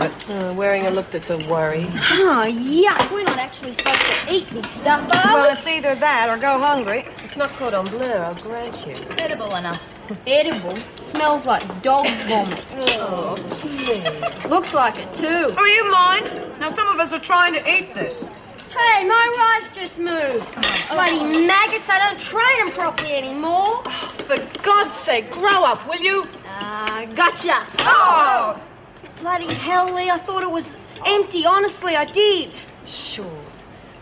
it? Wearing a look that's a worry. Oh, yuck. We're not actually supposed to eat this stuff, are we? Well, it's either that or go hungry. It's not cordon bleu, I'll grant you. Edible enough. Edible? Smells like dog's vomit. Oh, please. Looks like it, too. Oh, you mind? Now, some of us are trying to eat this. Hey, my rice just moved. Bloody maggots, they don't train them properly anymore. Oh, for God's sake, grow up, will you? Gotcha. Oh! Bloody hell, Lee, I thought it was empty. Honestly, I did. Sure.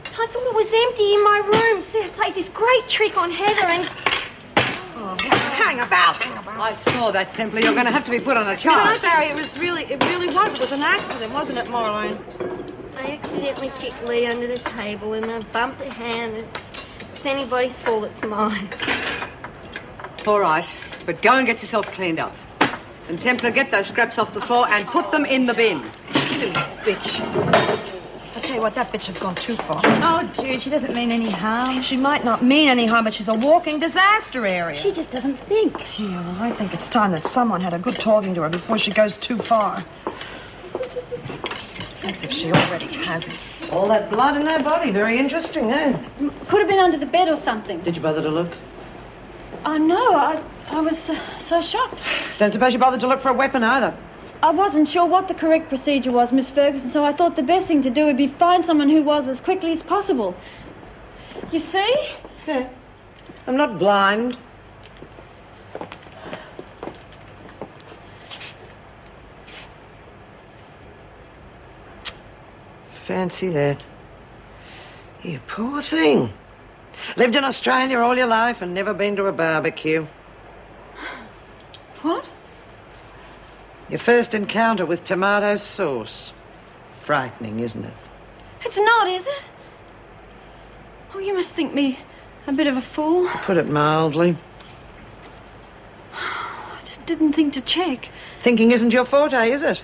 I thought it was empty in my room. See, I played this great trick on Heather and... Oh, hang about. I saw that, Templar. You're going to have to be put on a charge. Sorry, it really was. It was an accident, wasn't it, Marlene? I accidentally kicked Lee under the table and I bumped her hand. And if it's anybody's fault, it's mine. All right, but go and get yourself cleaned up. And Templar, get those scraps off the floor and put them in the bin. Silly bitch. I'll tell you what, that bitch has gone too far. Oh, Jude, she doesn't mean any harm. She might not mean any harm, but she's a walking disaster area. She just doesn't think. Yeah, well, I think it's time that someone had a good talking to her before she goes too far. That's if she already hasn't. All that blood in her body. Very interesting, eh? Could have been under the bed or something. Did you bother to look? Oh, no, I was so shocked. Don't suppose you bothered to look for a weapon either. I wasn't sure what the correct procedure was, Miss Ferguson, so I thought the best thing to do would be find someone who was as quickly as possible. You see? Yeah. I'm not blind. Fancy that. You poor thing. Lived in Australia all your life and never been to a barbecue. What? Your first encounter with tomato sauce. Frightening, isn't it? It's not, is it? Oh, you must think me a bit of a fool. Put it mildly. I just didn't think to check. Thinking isn't your forte, is it?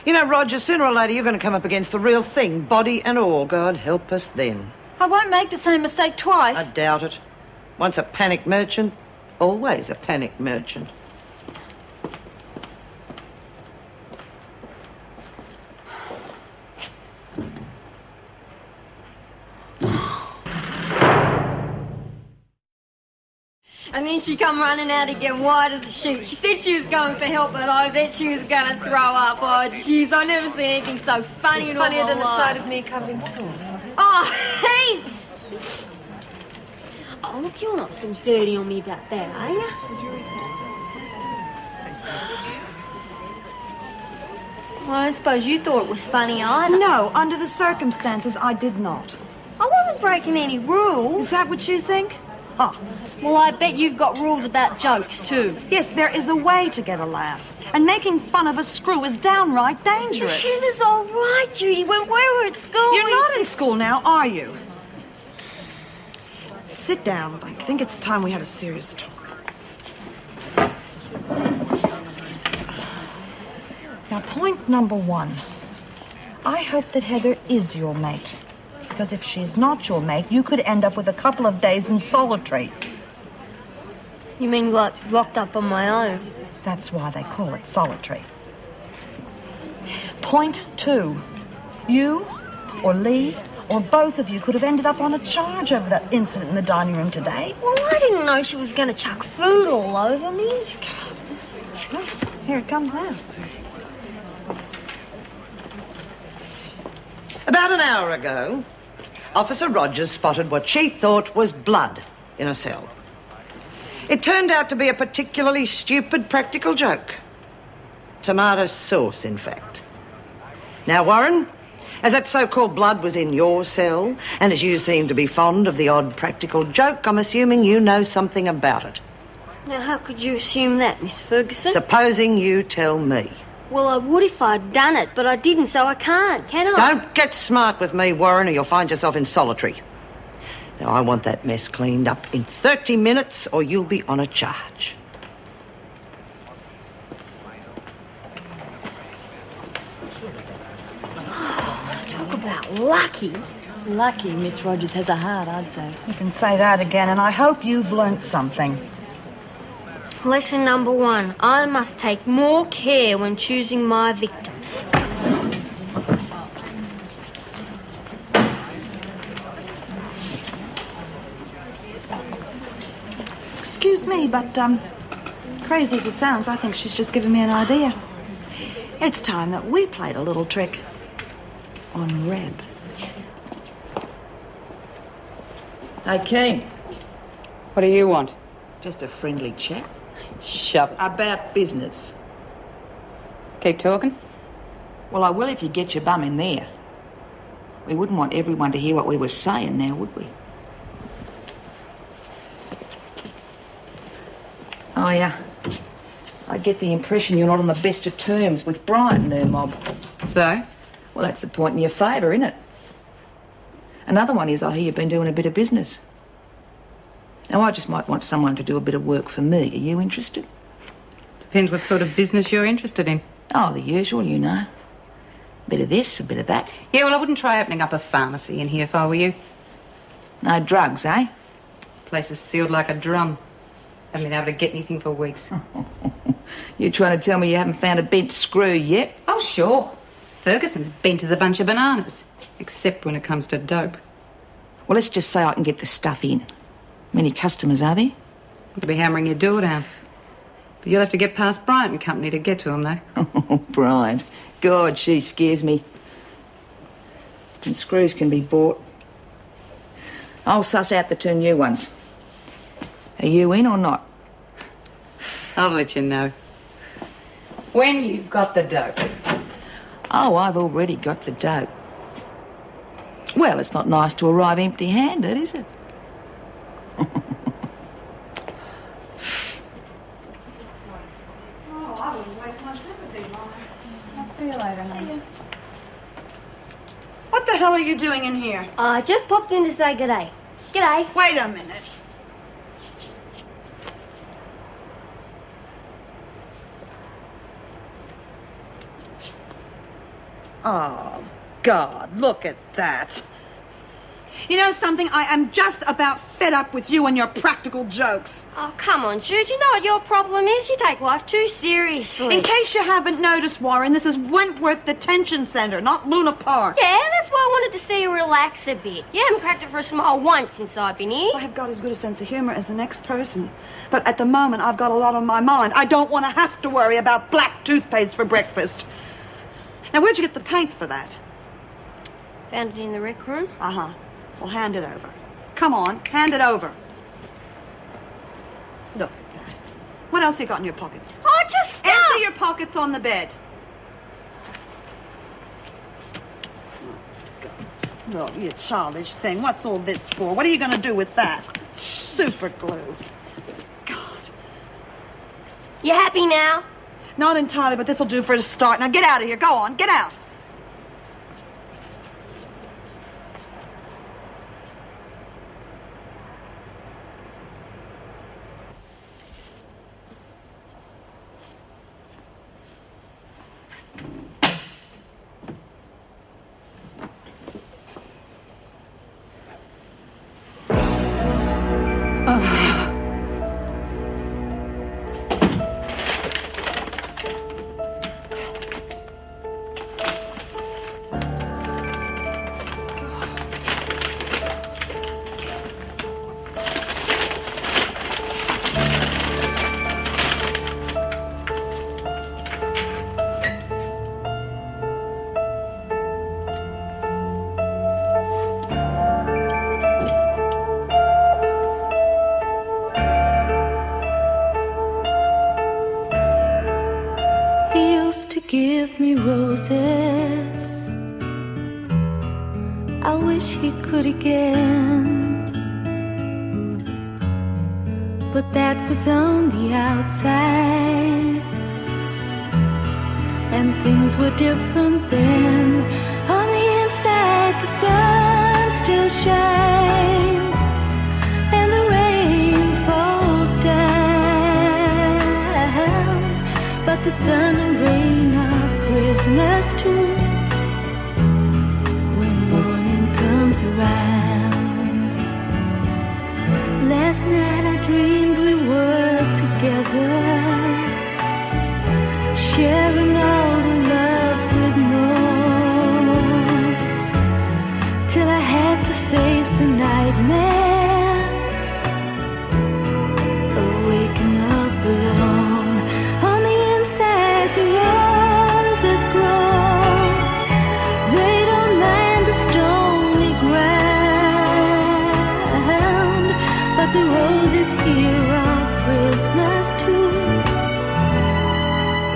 You know, Roger, sooner or later you're going to come up against the real thing, body and all. God help us then. I won't make the same mistake twice. I doubt it. Once a panic merchant, always a panic merchant. And then she come running out again, white as a sheet. She said she was going for help, but I bet she was going to throw up. Oh, jeez, I've never seen anything so funny in all my life. Funnier than the sight of me covered in sauce, was it? Oh, heaps! Oh, look, you're not still dirty on me about that, are you? Well, I don't suppose you thought it was funny either. No, under the circumstances, I did not. I wasn't breaking any rules. Is that what you think? Ah, Well, I bet you've got rules about jokes, too. yes, there is a way to get a laugh. And making fun of a screw is downright dangerous. Heather's all right, Judy. When we were at school... You're not in school now, are you? Sit down. I think it's time we had a serious talk. Now, point number one. I hope that Heather is your mate. Because if she's not your mate, you could end up with a couple of days in solitary. You mean like locked up on my own? That's why they call it solitary. Point two. You or Lee or both of you could have ended up on a charge over that incident in the dining room today. Well, I didn't know she was going to chuck food all over me. Well, here it comes now. About an hour ago, Officer Rogers spotted what she thought was blood in a cell. It turned out to be a particularly stupid practical joke. Tomato sauce, in fact. Now, Warren, as that so-called blood was in your cell, and as you seem to be fond of the odd practical joke, I'm assuming you know something about it. Now, how could you assume that, Miss Ferguson? Supposing you tell me. Well, I would if I'd done it, but I didn't, so I can't, can I? Don't get smart with me, Warren, or you'll find yourself in solitary. Now, I want that mess cleaned up in 30 minutes, or you'll be on a charge. Talk about lucky. Lucky Miss Rogers has a heart, I'd say. You can say that again, and I hope you've learnt something. Lesson number one. I must take more care when choosing my victims. just me, but, crazy as it sounds, I think she's just given me an idea. It's time that we played a little trick on Reb. Hey, Keen. What do you want? Just a friendly chat. Shove it. About business. Keep talking. Well, I will if you get your bum in there. We wouldn't want everyone to hear what we were saying now, would we? Oh, yeah. I get the impression you're not on the best of terms with Brian and her mob. So? Well, that's a point in your favour, isn't it? Another one is I hear you've been doing a bit of business. Now, I just might want someone to do a bit of work for me. Are you interested? Depends what sort of business you're interested in. Oh, the usual, you know. A bit of this, a bit of that. Yeah, well, I wouldn't try opening up a pharmacy in here if I were you. No drugs, eh? Place is sealed like a drum. Haven't been able to get anything for weeks. You trying to tell me you haven't found a bent screw yet? Oh, sure. Ferguson's bent as a bunch of bananas. Except when it comes to dope. Well, let's just say I can get the stuff in. Many customers, are there? You'll be hammering your door down. But you'll have to get past Bryant and Company to get to them, though. Oh, Bryant. God, she scares me. And screws can be bought. I'll suss out the two new ones. Are you in or not? I'll let you know. When you've got the dope. Oh, I've already got the dope. Well, it's not nice to arrive empty-handed, is it? Oh, I wouldn't waste my sympathies on her. I'll see you later, honey. What the hell are you doing in here? I just popped in to say g'day. G'day. Wait a minute. Oh, God, look at that. You know something? I am just about fed up with you and your practical jokes. Oh, come on, Jude. You know what your problem is? You take life too seriously. In case you haven't noticed, Warren, this is Wentworth Detention Center, not Luna Park. Yeah, that's why I wanted to see you relax a bit. You haven't cracked it for a smile once since I've been here. I have got as good a sense of humor as the next person. But at the moment, I've got a lot on my mind. I don't want to have to worry about black toothpaste for breakfast. Now, where'd you get the paint for that? Found it in the rec room. Uh-huh. Well, hand it over. Come on, hand it over. Look at that. What else you got in your pockets? Oh, just stop! Empty your pockets on the bed. Oh, you childish thing. What's all this for? What are you going to do with that? Super glue. God. You happy now? Not entirely, but this'll do for a start. Now get out of here. Go on, get out. Give me roses. I wish he could again, but that was on the outside, and things were different then. On the inside, the sun still shines, and the rain falls down, but the sun and rain are prisoners too when morning comes around. Last night I dreamed we were together, sharing all the love we'd known, till I had to face the nightmare away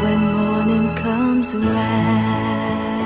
when morning comes around.